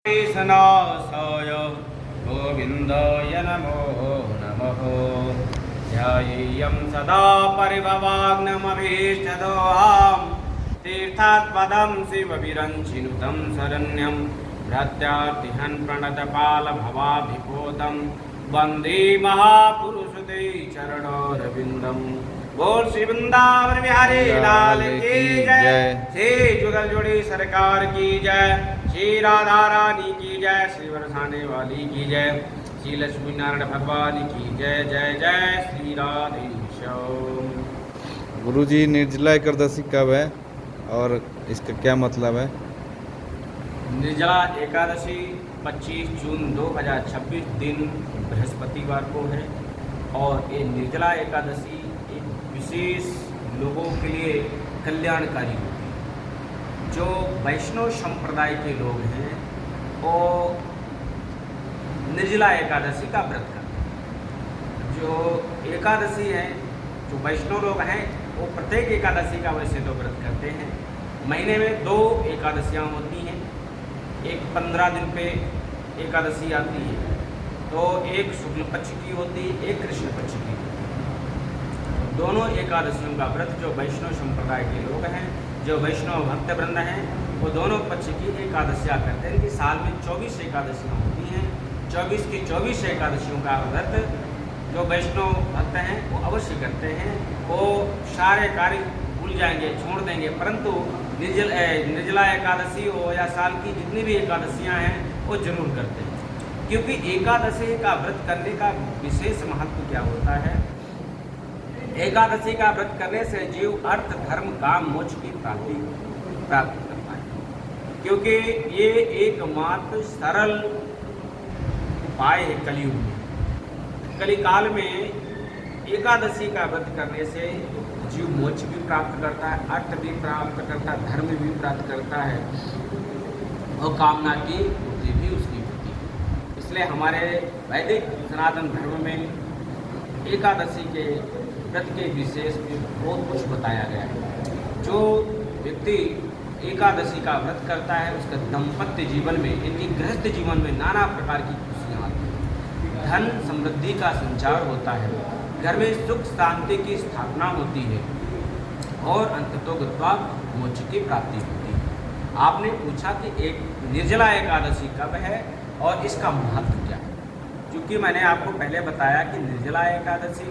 सनासाय गोविन्दाय नमो नमः। ध्यायेयं सदा परिभवाग्नमभीष्टदोहां तीर्थास्पदं शिवविरञ्चिनुतं शरण्यं भृत्यार्तिहं प्रणतपालभवाभिभूतं वन्दे महापुरुषते चरणोरविन्दम्। बोल श्री वृंदावन बिहारी लाल की जय, श्री जुगल जोड़ी सरकार की जय, श्री राधा रानी की जय, श्री बरसाने वाली की जय, श्री लक्ष्मी नारायण भगवान की जय जय जय श्री राधेश्याम। गुरुजी निर्जला एकादशी कब है और इसका क्या मतलब है? निर्जला एकादशी 25 जून 2026 दिन बृहस्पतिवार को है और ये निर्जला एकादशी विशेष लोगों के लिए कल्याणकारी होती है। जो वैष्णव संप्रदाय के लोग हैं वो निर्जला एकादशी का व्रत करते हैं। जो एकादशी है, जो वैष्णव लोग हैं वो प्रत्येक एकादशी का वैसे तो व्रत करते हैं। महीने में 2 एकादशियाँ होती हैं, एक 15 दिन पे एकादशी आती है, तो एक शुक्ल पक्ष की होती है, एक कृष्ण पक्ष की। दोनों एकादशियों का व्रत जो वैष्णव संप्रदाय के लोग हैं, जो वैष्णव भक्त वृंद हैं, वो दोनों पक्ष की एकादशियाँ करते हैं कि साल में 24 एकादशियाँ होती हैं। 24 की 24 एकादशियों का व्रत जो वैष्णव भक्त हैं वो अवश्य करते हैं। वो सारे कार्य भूल जाएंगे, छोड़ देंगे, परंतु निर्जला एकादशी हो या साल की जितनी भी एकादशियाँ हैं वो जरूर करते हैं। क्योंकि एकादशी का व्रत करने का विशेष महत्व क्या होता है? एकादशी का व्रत करने से जीव अर्थ धर्म काम मोक्ष की प्राप्ति करता है, क्योंकि ये एकमात्र सरल उपाय है कलयुग में। कलिकाल में एकादशी का व्रत करने से जीव मोक्ष भी प्राप्त करता है, अर्थ भी प्राप्त करता है, धर्म भी प्राप्त करता है और कामना की पूर्ति भी उसकी होती है। इसलिए हमारे वैदिक सनातन धर्म में एकादशी के व्रत के विशेष में बहुत कुछ बताया गया है। जो व्यक्ति एकादशी का व्रत करता है उसका दाम्पत्य जीवन में, इनकी गृहस्थ जीवन में नाना प्रकार की खुशियाँ आती हैं, धन समृद्धि का संचार होता है, घर में सुख शांति की स्थापना होती है और अंततोगत्वा मोक्ष की प्राप्ति होती है। आपने पूछा कि एक निर्जला एकादशी कब है और इसका महत्व क्या है। क्योंकि मैंने आपको पहले बताया कि निर्जला एकादशी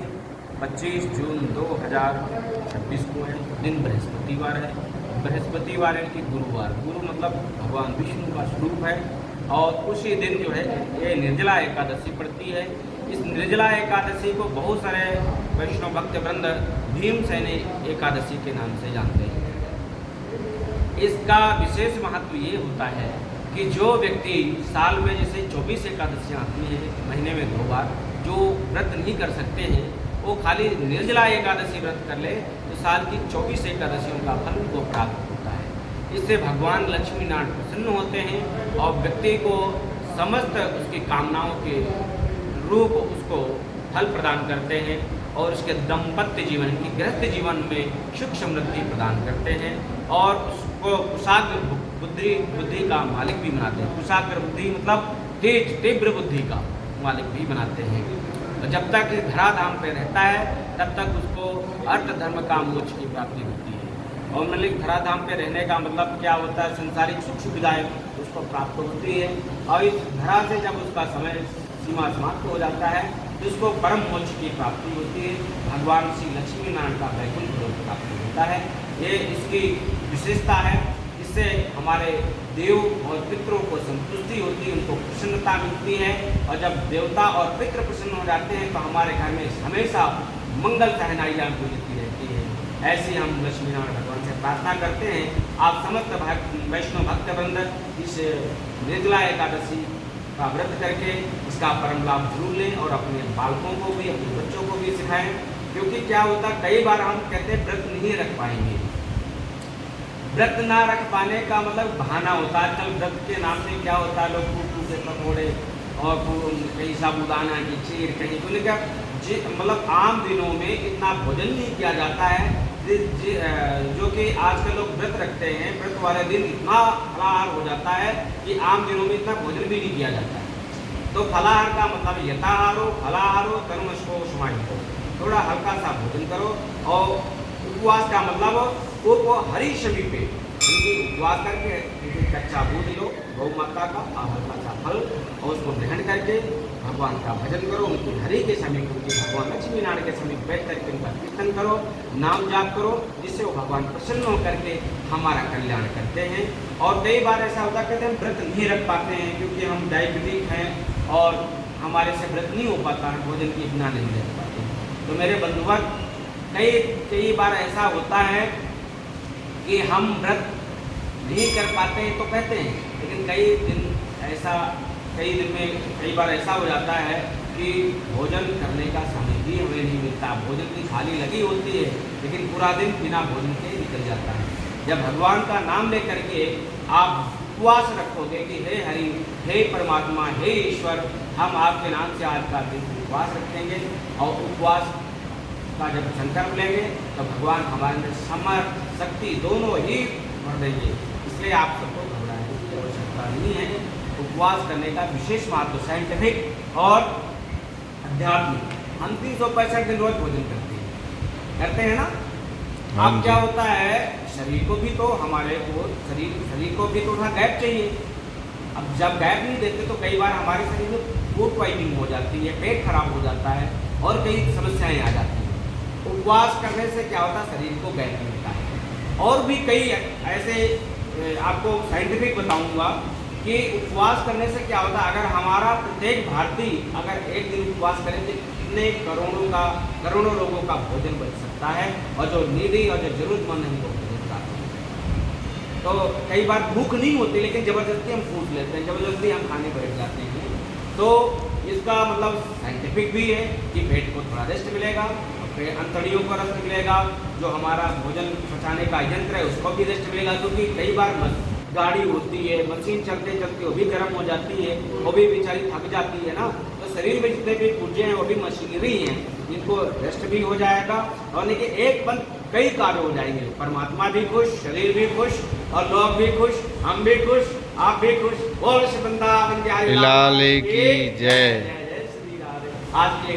25 जून 2026 को है, दिन बृहस्पतिवार है। बृहस्पतिवार है कि गुरुवार, गुरु मतलब भगवान विष्णु का स्वरूप है और उसी दिन जो है ये निर्जला एकादशी पड़ती है। इस निर्जला एकादशी को बहुत सारे वैष्णव भक्त वृंद भीमसेनी एकादशी के नाम से जानते हैं। इसका विशेष महत्व ये होता है कि जो व्यक्ति साल में जैसे 24 एकादशियाँ आती हैं, महीने में 2 बार, जो व्रत नहीं कर सकते हैं वो खाली निर्जला एकादशी व्रत कर ले तो साल की 24 एकादशियों का फल उनको प्राप्त होता है। इससे भगवान लक्ष्मी नारायण प्रसन्न होते हैं और व्यक्ति को समस्त उसकी कामनाओं के रूप उसको फल प्रदान करते हैं और उसके दाम्पत्य जीवन की गृहस्थ जीवन में सुख समृद्धि प्रदान करते हैं और उसको कुशाग्र बुद्धि का मालिक भी बनाते हैं। कुशाग्र बुद्धि मतलब तेज तीव्र बुद्धि का मालिक भी बनाते हैं। जब तक धराधाम पे रहता है तब तक उसको अर्थ धर्म का मोक्ष की प्राप्ति होती है। और मतलब धराधाम पे रहने का मतलब क्या होता है? संसारिक सुख सुविधाएं उसको प्राप्त होती है और इस धरा से जब उसका समय सीमा समाप्त हो जाता है तो उसको परम मोक्ष की प्राप्ति होती है। भगवान श्री लक्ष्मी नारायण का वैकुंठ लोक प्राप्ति होता है। ये इसकी विशेषता है। इससे हमारे देव और पितरों को संतुष्टि होती है, उनको प्रसन्नता मिलती है और जब देवता और पितृ प्रसन्न हो जाते हैं तो हमारे घर में हमेशा मंगल सहनाइयाँ गुजरती रहती है। ऐसी हम लक्ष्मी नारायण भगवान से प्रार्थना करते हैं। आप समस्त वैष्णव भक्त वृंद इस निर्जला एकादशी का व्रत करके इसका परम लाभ जरूर लें और अपने बालकों को भी, अपने बच्चों को भी सिखाएं। क्योंकि क्या होता है, कई बार हम कहते हैं व्रत नहीं रख पाएंगे। व्रत ना रख पाने का मतलब बहाना होता है। कल व्रत के नाम से क्या होता है, लोग फूल से पकौड़े और कहीं साबूदाना की खीर, कहीं को लेकर मतलब आम दिनों में इतना भोजन नहीं किया जाता है जो कि आजकल लोग व्रत रखते हैं, व्रत वाले दिन इतना फलाहार हो जाता है कि आम दिनों में इतना भोजन भी नहीं किया जाता है। तो फलाहार का मतलब यथाहारो फलाहारो कर्मशो समाहितो, थोड़ा हल्का सा भोजन करो। और उपवास का मतलब उप हरी समीपे, उनकी उपवास करके कच्चा दूध लो गौ माता का और हल्का सा फल, और उसको ग्रहण करके भगवान का भजन करो। उनकी हरि के समीप, उनकी भगवान लक्ष्मी नारायण के समीप बैठ करके उनका कीर्तन करो, नाम जाप करो, जिससे वो भगवान प्रसन्न होकर के हमारा कल्याण करते हैं। और कई बार ऐसा होता कहते हैं व्रत नहीं रख पाते हैं क्योंकि हम डायबिटिक हैं और हमारे से व्रत नहीं हो पाता है, भोजन की बिना नहीं रख पाते। तो मेरे बंधुवर, कई बार ऐसा होता है कि हम व्रत नहीं कर पाते हैं तो कहते हैं, लेकिन कई दिन में कई बार ऐसा हो जाता है कि भोजन करने का समय भी हमें नहीं मिलता। भोजन की थाली लगी होती है लेकिन पूरा दिन बिना भोजन के निकल जाता है। जब भगवान का नाम लेकर के आप उपवास रखोगे कि हे हरि, हे परमात्मा, हे ईश्वर, हम आपके नाम से आज का दिन उपवास रखेंगे और उपवास का जब संकल्प लेंगे तो भगवान हमारे अंदर समर्थ शक्ति दोनों ही भर देंगे। इसलिए आप सबको घबराने की आवश्यकता नहीं है। उपवास करने का विशेष महत्व साइंटिफिक और आध्यात्मिक। हम 365 दिन रोज भोजन करते हैं ना। अब क्या होता है, शरीर को भी तो हमारे को शरीर को भी तो थोड़ा गैप चाहिए। अब जब गैप नहीं देते तो कई बार हमारे शरीर में फूड पॉइजनिंग हो जाती है, पेट खराब हो जाता है और कई समस्याएं आ जाती हैं। उपवास करने से क्या होता है, शरीर को गैप मिलता है। और भी कई ऐसे आपको साइंटिफिक बताऊंगा कि उपवास करने से क्या होता है। अगर हमारा प्रत्येक भारतीय अगर एक दिन उपवास करें तो कितने करोड़ों लोगों का भोजन बच सकता है, और जो नीडी और जो जरूरतमंद है उनको भोजन प्राप्त होता है। तो कई बार भूख नहीं होती लेकिन ज़बरदस्ती हम पूछ लेते हैं, ज़बरदस्ती हम खाने बैठ जाते हैं। तो इसका मतलब साइंटिफिक भी है कि पेट को थोड़ा रेस्ट मिलेगा, अंतड़ियों को रेस्ट मिलेगा, जो हमारा भोजन पचाने का यंत्र है उसको भी रेस्ट मिलेगा। क्योंकि कई बार गाड़ी होती है, मशीन चलते चलते वो भी गर्म हो जाती है, वो भी बेचारी थक जाती है ना। तो शरीर में जितने भी पुर्जे हैं वो भी मशीनरी हैं, इनको रेस्ट भी हो जाएगा और देखिए एक बंद कई कार्य हो जाएंगे। परमात्मा भी खुश, शरीर भी खुश और लोग भी खुश, हम भी खुश, आप भी खुश। बोल वृंदावन बिहारी लाल की जय। जय श्री राधे। आज के